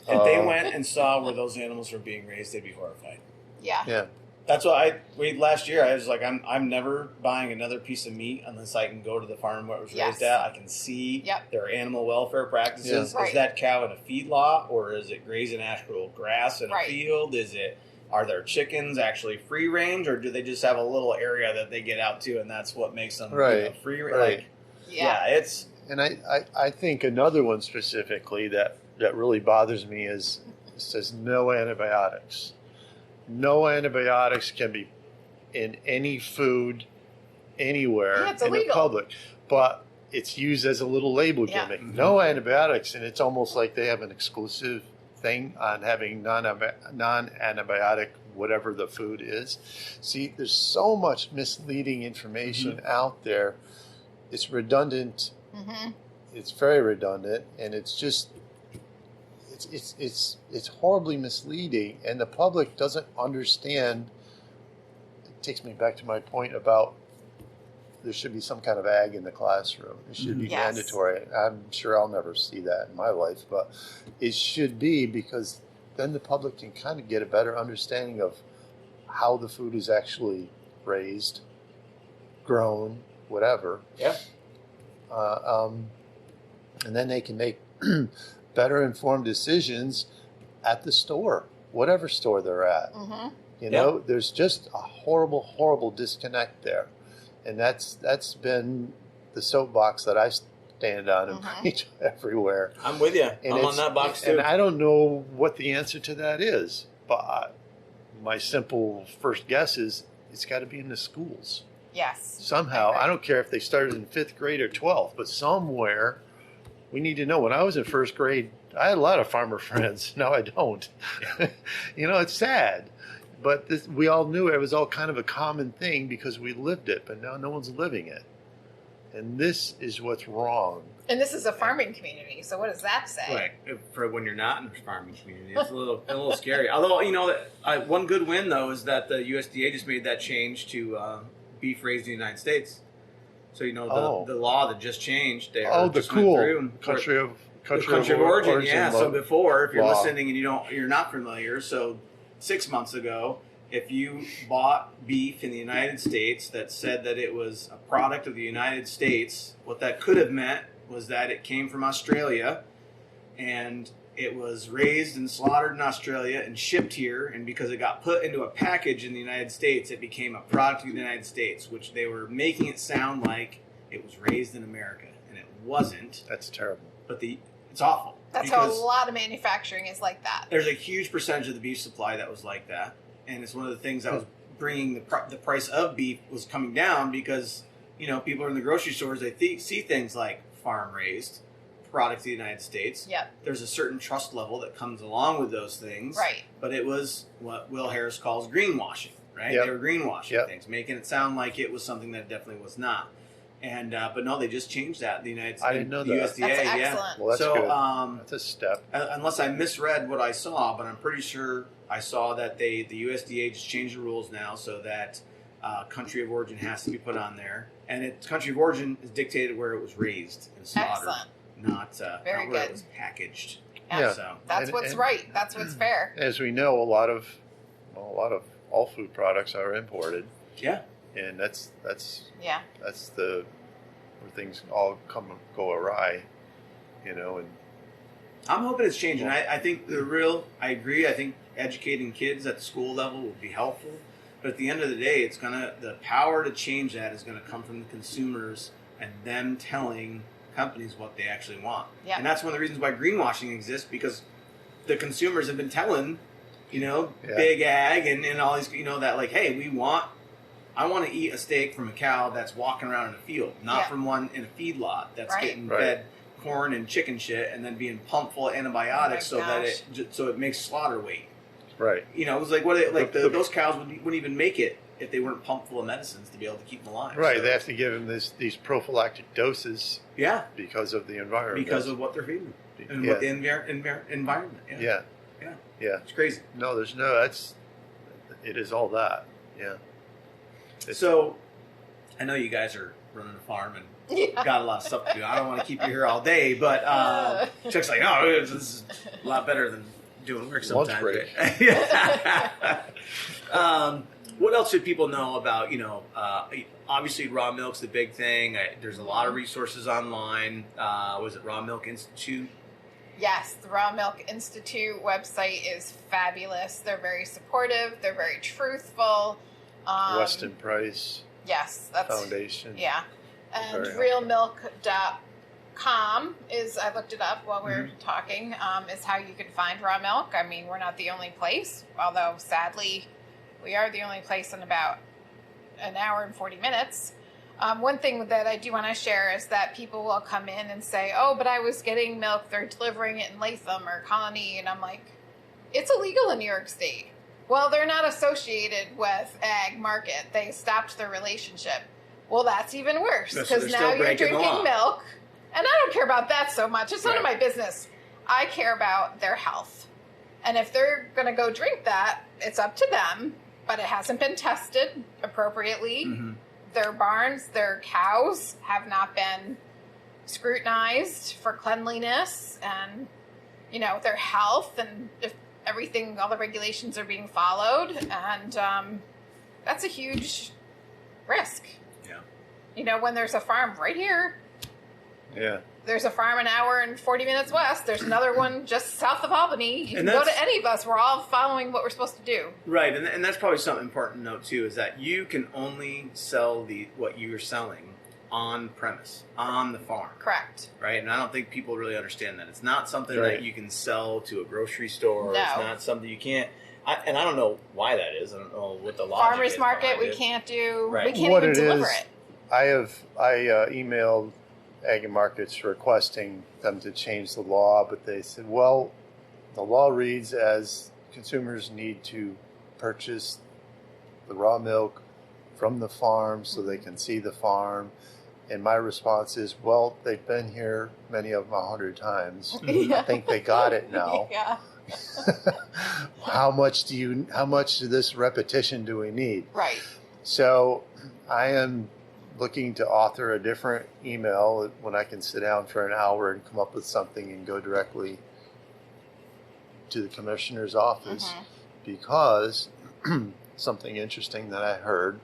If they went and saw where those animals were being raised, they'd be horrified. Yeah. Yeah. That's why last year I was like, I'm never buying another piece of meat unless I can go to the farm where it was raised at. I can see their animal welfare practices. Yeah. Is that cow in a feedlot, or is it grazing actual grass in a field? Are their chickens actually free range, or do they just have a little area that they get out to, and that's what makes them free range? Right. Like, it's. And I think another one specifically that really bothers me is it says no antibiotics. No antibiotics can be in any food anywhere in the public, but it's used as a little label gimmick. No antibiotics, and it's almost like they have an exclusive thing on having non-antibiotic whatever the food is. See, there's so much misleading information out there. It's redundant. It's very redundant, and it's just it's horribly misleading, and the public doesn't understand. It takes me back to my point about there should be some kind of ag in the classroom. It should be mandatory. I'm sure I'll never see that in my life, but it should be, because then the public can kind of get a better understanding of how the food is actually raised, grown, whatever. Yeah. And then they can make better informed decisions at the store, whatever store they're at. You know, there's just a horrible, horrible disconnect there. And that's been the soapbox that I stand on and preach everywhere. I'm with you. And I'm on that box too. And I don't know what the answer to that is, but my simple first guess is it's got to be in the schools. Yes. Somehow, I don't care if they started in 5th grade or 12th, but somewhere we need to know. When I was in 1st grade, I had a lot of farmer friends. Now I don't. You know, it's sad. But we all knew it was all kind of a common thing because we lived it, but now no one's living it. And this is what's wrong. And this is a farming community, so what does that say? Right. For when you're not in a farming community, it's a little scary. Although, you know, one good win, though, is that the USDA just made that change to beef raised in the United States. So, you know, the law that just changed there. The cool country of origin. Yeah. So before, if you're listening and you're not familiar, so 6 months ago, if you bought beef in the United States that said that it was a product of the United States, what that could have meant was that it came from Australia and it was raised and slaughtered in Australia and shipped here, and because it got put into a package in the United States, it became a product of the United States, which they were making it sound like it was raised in America, and it wasn't. That's terrible. But it's awful. That's how a lot of manufacturing is like that. There's a huge percentage of the beef supply that was like that, and it's one of the things that was bringing the price of beef was coming down because, you know, people are in the grocery stores, they see things like farm raised, product of the United States. Yep. There's a certain trust level that comes along with those things. Right. But it was what Will Harris calls greenwashing, right? Yep. They were greenwashing things, making it sound like it was something that it definitely was not. And but no, they just changed that. The United States, I didn't know that. USDA, That's excellent. Well, that's good. That's a step. Unless I misread what I saw, but I'm pretty sure I saw that the USDA just changed the rules now so that country of origin has to be put on there, and country of origin is dictated where it was raised and slaughtered, not where it was packaged. Yeah. So that's what's right. That's what's fair. As we know, a lot of all food products are imported. Yeah. And that's where things all go awry, you know. And I'm hoping it's changing. I think I agree. I think educating kids at the school level would be helpful. But at the end of the day, the power to change that is gonna come from the consumers and them telling companies what they actually want. Yeah. And that's one of the reasons why greenwashing exists, because the consumers have been telling, you know, big ag and all these, you know, that like, hey, I want to eat a steak from a cow that's walking around in a field, not from one in a feedlot that's getting fed corn and chicken shit and then being pumped full of antibiotics so that it makes slaughter weight. Right. You know, it was like those cows wouldn't even make it if they weren't pumped full of medicines to be able to keep them alive. Right. So, they have to give them these prophylactic doses. Yeah. Because of the environment. Because of what they're feeding and what the environment. Yeah. Yeah. It's crazy. No, it is all that. Yeah. So, I know you guys are running a farm and got a lot of stuff to do. I don't want to keep you here all day, but Chuck's like, no, this is a lot better than doing work sometimes. Lunch break. What else should people know about, obviously raw milk's the big thing. There's a lot of resources online. Was it Raw Milk Institute? Yes, the Raw Milk Institute website is fabulous. They're very supportive. They're very truthful. Weston Price. Yes, that's Foundation. Yeah, and Very realmilk.com is, I looked it up while we were talking, is how you can find raw milk. I mean, we're not the only place, although sadly we are the only place in about an hour and 40 minutes. One thing that I do want to share is that people will come in and say, oh, but I was getting milk, they're delivering it in Latham or Colony, and I'm like, it's illegal in New York State. Well, they're not associated with ag market. They stopped their relationship. Well, that's even worse, because now you're drinking milk, and I don't care about that so much. It's none of my business. I care about their health. And if they're going to go drink that, it's up to them, but it hasn't been tested appropriately. Their barns, their cows have not been scrutinized for cleanliness and, their health, and if everything, all the regulations are being followed. And that's a huge risk. Yeah. When there's a farm right here. Yeah. There's a farm an hour and 40 minutes west. There's another one just south of Albany. You can go to any of us. We're all following what we're supposed to do. Right, and that's probably something important to note, too, is that you can only sell what you're selling on premise, on the farm. Correct. Right, and I don't think people really understand that. It's not something that you can sell to a grocery store. No. It's not something you can't. And I don't know why that is. I don't know what the logic Farmers is market, we it. can't do. Right. We can't even deliver it. I emailed Ag and Markets requesting them to change the law, but they said, well, the law reads as consumers need to purchase the raw milk from the farm so they can see the farm. And my response is, well, they've been here, many of them 100 times. I think they got it now. Yeah. How much of this repetition do we need? Right. So I am looking to author a different email when I can sit down for an hour and come up with something and go directly to the commissioner's office, because something interesting that I heard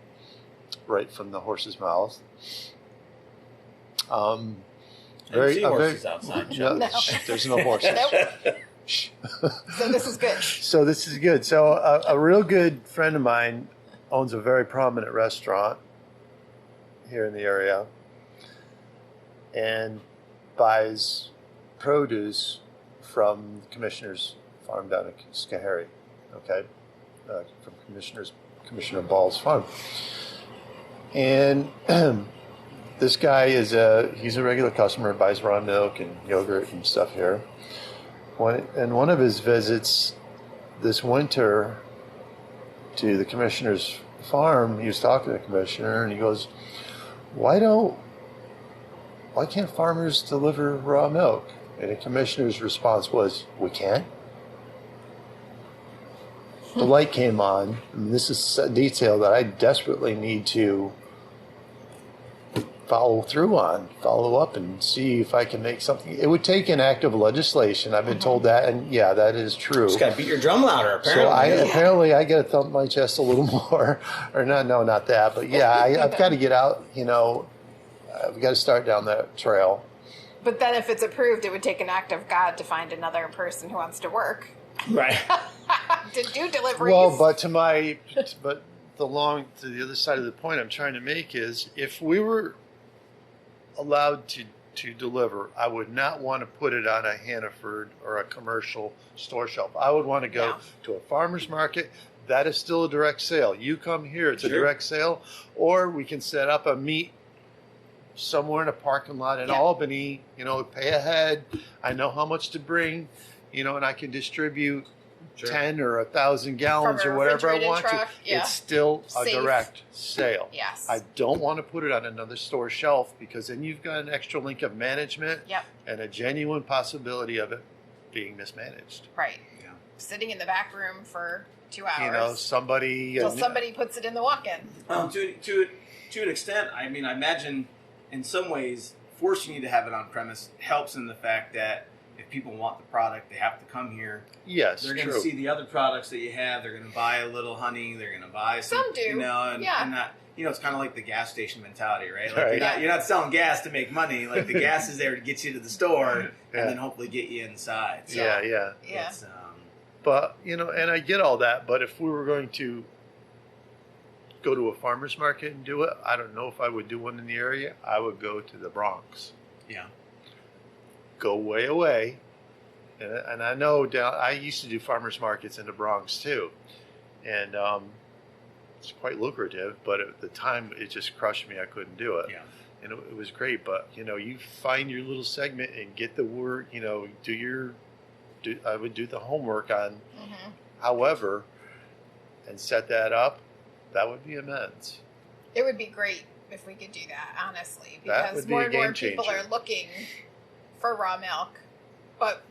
right from the horse's mouth. Horses outside. No, there's no horses. Nope. So this is good. So a real good friend of mine owns a very prominent restaurant here in the area and buys produce from the commissioner's farm down in Schoharie, from Commissioner Ball's farm. And this guy he's a regular customer, buys raw milk and yogurt and stuff here. In one of his visits this winter to the commissioner's farm, he was talking to the commissioner and he goes, why can't farmers deliver raw milk? And the commissioner's response was, we can't. The light came on. And this is a detail that I desperately need to follow up and see if I can make something. It would take an act of legislation. I've been told that, and yeah, that is true. Just got to beat your drum louder, apparently. So apparently I got to thump my chest a little more, or not that, but yeah, I've got to get out. I've got to start down that trail. But then, if it's approved, it would take an act of God to find another person who wants to work, right, to do deliveries. Well, but to the other side of the point I'm trying to make is, if we were allowed to deliver, I would not want to put it on a Hannaford or a commercial store shelf. I would want to go to a farmer's market. That is still a direct sale. You come here, it's a direct sale. Or we can set up a meet somewhere in a parking lot in Albany, pay ahead. I know how much to bring, and I can distribute 10 or 1,000 gallons or whatever I want to. It's still a direct sale. Yes. I don't want to put it on another store shelf, because then you've got an extra link of management and a genuine possibility of it being mismanaged. Right. sitting in the back room for 2 hours. You know, somebody Until somebody puts it in the walk-in. To an extent, I mean, I imagine in some ways forcing you to have it on premise helps in the fact that if people want the product, they have to come here. Yes, they're going to see the other products that you have. They're going to buy a little honey. They're going to buy some do, you know, and not, you know, it's kind of like the gas station mentality, right? Like you're not selling gas to make money. Like the gas is there to get you to the store and then hopefully get you inside. So yeah. But you know, and I get all that. But if we were going to go to a farmer's market and do it, I don't know if I would do one in the area. I would go to the Bronx. Yeah. Go way away. And I know I used to do farmers markets in the Bronx too. And it's quite lucrative, but at the time it just crushed me. I couldn't do it. Yeah. And it was great, but you know, you find your little segment and get the word, you know, I would do the homework on however and set that up. That would be immense. It would be great if we could do that, honestly, That because would be more a and more game people changer. are looking for raw milk. But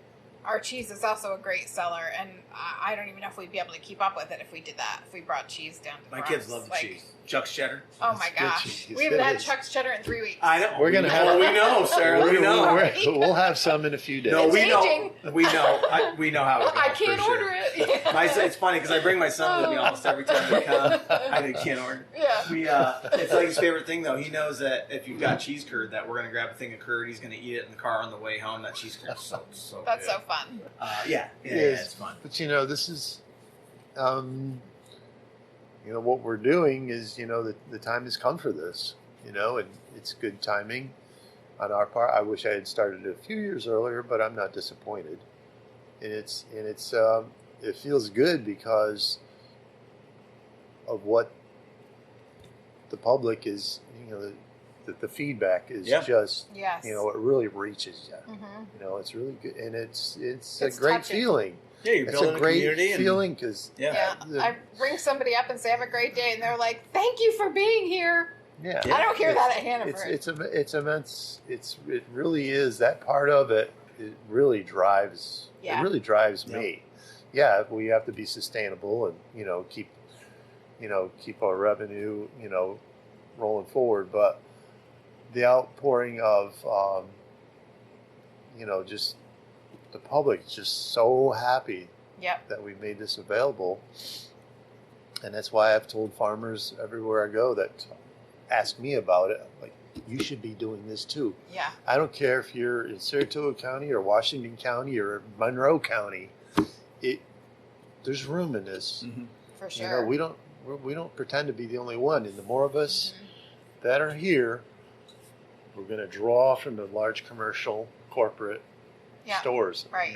our cheese is also a great seller, and I don't even know if we'd be able to keep up with it if we did that, if we brought cheese down to the My Bronx. kids love the cheese. Chuck's Cheddar. Oh my It's good gosh. cheese. We haven't It had is. Chuck's Cheddar in 3 weeks. I know. We're gonna have. We know, Sarah. We know. We'll have some in a few days. No, It's we know. aging. We know. We know how it goes. I can't for sure. order it. It's funny because I bring my son with me almost every time we come. I can't order. Yeah. It's like his favorite thing though. He knows that if you've got cheese curd, that we're gonna grab a thing of curd. He's gonna eat it in the car on the way home. That cheese curd is so That's good. so fun. Yeah, It is. it's fun. But you know, this is, you know, what we're doing is, you know, the time has come for this, you know, and it's good timing on our part. I wish I had started a few years earlier, but I'm not disappointed. And it feels good because of what the public is, you know, the feedback is just, Yes. you know, it really reaches you. Mhm. You know, it's really good, and it's It's a great touching. feeling. Yeah, you're It's building a great community. feeling because Yeah. I ring somebody up and say, have a great day, and they're like, thank you for being here. yeah, I don't hear that at it's Hannaford. it's immense. It really is that part of it. It really drives. Yeah. It really drives me. Yeah, we have to be sustainable and you know keep our revenue rolling forward, but the outpouring of just the public is just so happy Yep. that we made this available, and that's why I've told farmers everywhere I go that ask me about it, like, you should be doing this too. Yeah. I don't care if you're in Saratoga County or Washington County or Monroe County. There's room in this. Mm-hmm. For You sure. know, we don't pretend to be the only one, and the more of us that are here, we're going to draw from the large commercial corporate stores. Right. And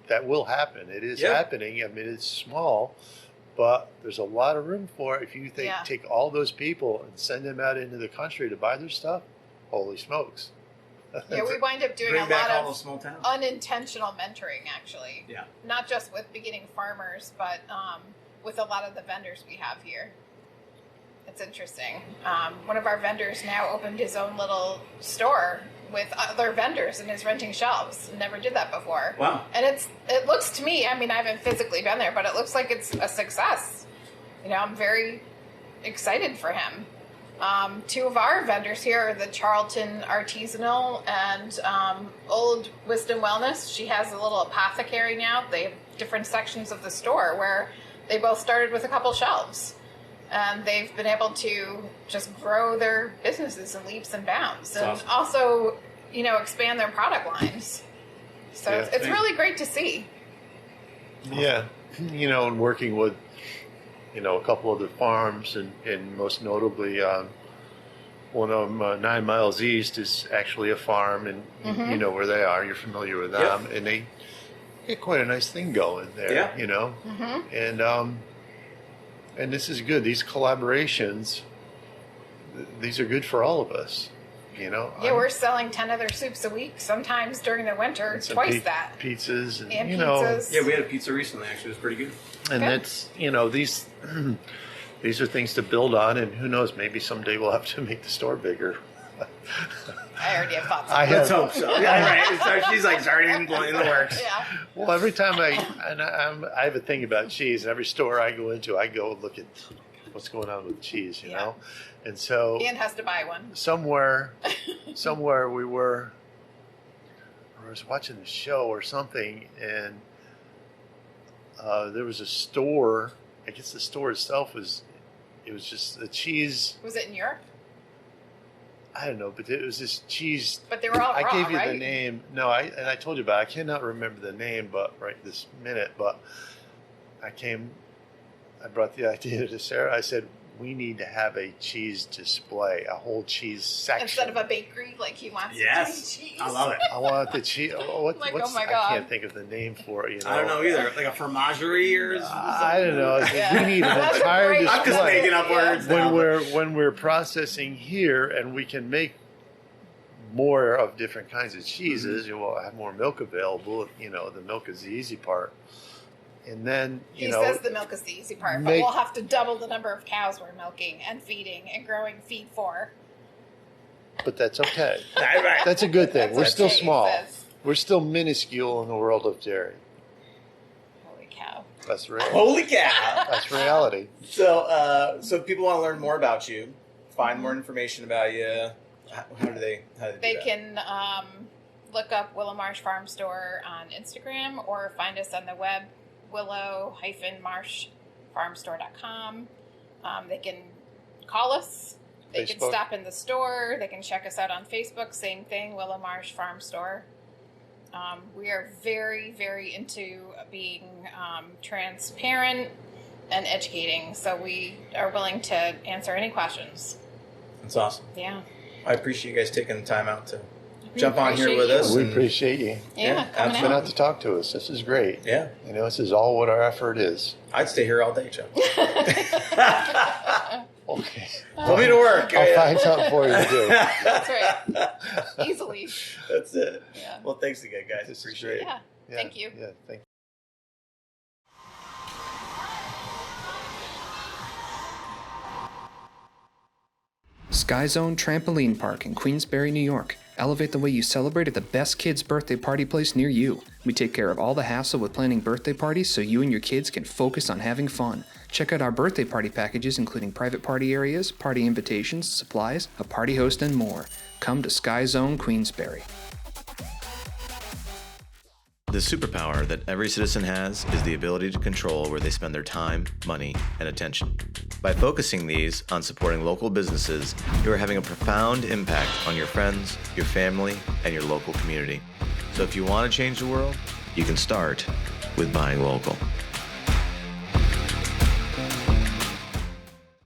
that will happen. It is Yeah. happening. I mean, it's small, but there's a lot of room for it. If you take all those people and send them out into the country to buy their stuff, holy smokes. Yeah, we wind up doing Bring a back lot all of those small towns. unintentional mentoring, actually. Yeah. Not just with beginning farmers, but with a lot of the vendors we have here. It's interesting. One of our vendors now opened his own little store with other vendors and is renting shelves. Never did that before. Wow. And it looks to me, I mean, I haven't physically been there, but it looks like it's a success. You know, I'm very excited for him. Two of our vendors here are the Charlton Artisanal and Old Wisdom Wellness. She has a little apothecary now. They have different sections of the store where they both started with a couple shelves. And they've been able to just grow their businesses in leaps and bounds. And awesome. also, you know, expand their product lines. So Yeah, it's really great to see. Yeah. You know, and working with, a couple of the farms and most notably, one of them 9 miles east is actually a farm, and you know where they are. You're familiar with them, and they get quite a nice thing going there. Yeah. You know, and this is good. These collaborations, these are good for all of us. You know. Yeah, we're selling 10 other soups a week. Sometimes during the winter, some twice that. pizzas and And you know. pizzas. Yeah, we had a pizza recently. Actually, it was pretty good. And Okay. that's these are things to build on, and who knows, maybe someday we'll have to make the store bigger. I already have thoughts. Let's hope so. Yeah, right. So she's like starting in the works. Yeah. Well, every time I have a thing about cheese, and every store I go into, I go look at what's going on with cheese, you know? And so Ian has to buy one. somewhere we were, I was watching the show or something, and there was a store. I guess the store itself was just the cheese. Was it in Europe? I don't know, but it was this cheese. But they were all I raw, gave you right? the name. No, I told you about it. I cannot remember the name, but right this minute. But I brought the idea to Sarah. I said, we need to have a cheese display, a whole cheese section. Instead of a bakery, like he wants to do cheese. I love it. I want the cheese. Oh my God. I can't think of the name for it. You know? I don't know either. Like a fromagerie or something? I don't know. Yeah. We need an That's entire great. display. I'm just making up words now. When we're processing here, and we can make more of different kinds of cheeses, you will have more milk available. You know, the milk is the easy part. And then, He says the milk is the easy part, but we'll have to double the number of cows we're milking and feeding and growing feed for. But that's okay. Right. That's a good thing. That's We're what still Jay small. says. We're still minuscule in the world of dairy. Holy cow. That's right. Holy cow. That's reality. So if people want to learn more about you, find more information about you, how do they do They that? can look up Willow Marsh Farm Store on Instagram or find us on the web, willow-marshfarmstore.com. They can call us. They can Facebook. stop in the store. They can check us out on Facebook. Same thing, Willow Marsh Farm Store. We are very, very into being transparent and educating, so we are willing to answer any questions. That's awesome. Yeah. I appreciate you guys taking the time out to jump on here appreciate with you. us. We and- appreciate you. Yeah, coming Coming out. out to talk to us. This is great. Yeah. You know, this is all what our effort is. I'd stay here all day, Chuck. Okay. Put me to work. I'll find something for you to do. That's right. Easily. That's it. Yeah. Well, thanks again, guys. This is Appreciate it. Yeah. Thank you. Yeah, thank you. Sky Zone Trampoline Park in Queensbury, New York. Elevate the way you celebrate at the best kids' birthday party place near you. We take care of all the hassle with planning birthday parties so you and your kids can focus on having fun. Check out our birthday party packages including private party areas, party invitations, supplies, a party host, and more. Come to Sky Zone Queensbury. The superpower that every citizen has is the ability to control where they spend their time, money, and attention. By focusing these on supporting local businesses, you are having a profound impact on your friends, your family, and your local community. So if you want to change the world, you can start with buying local.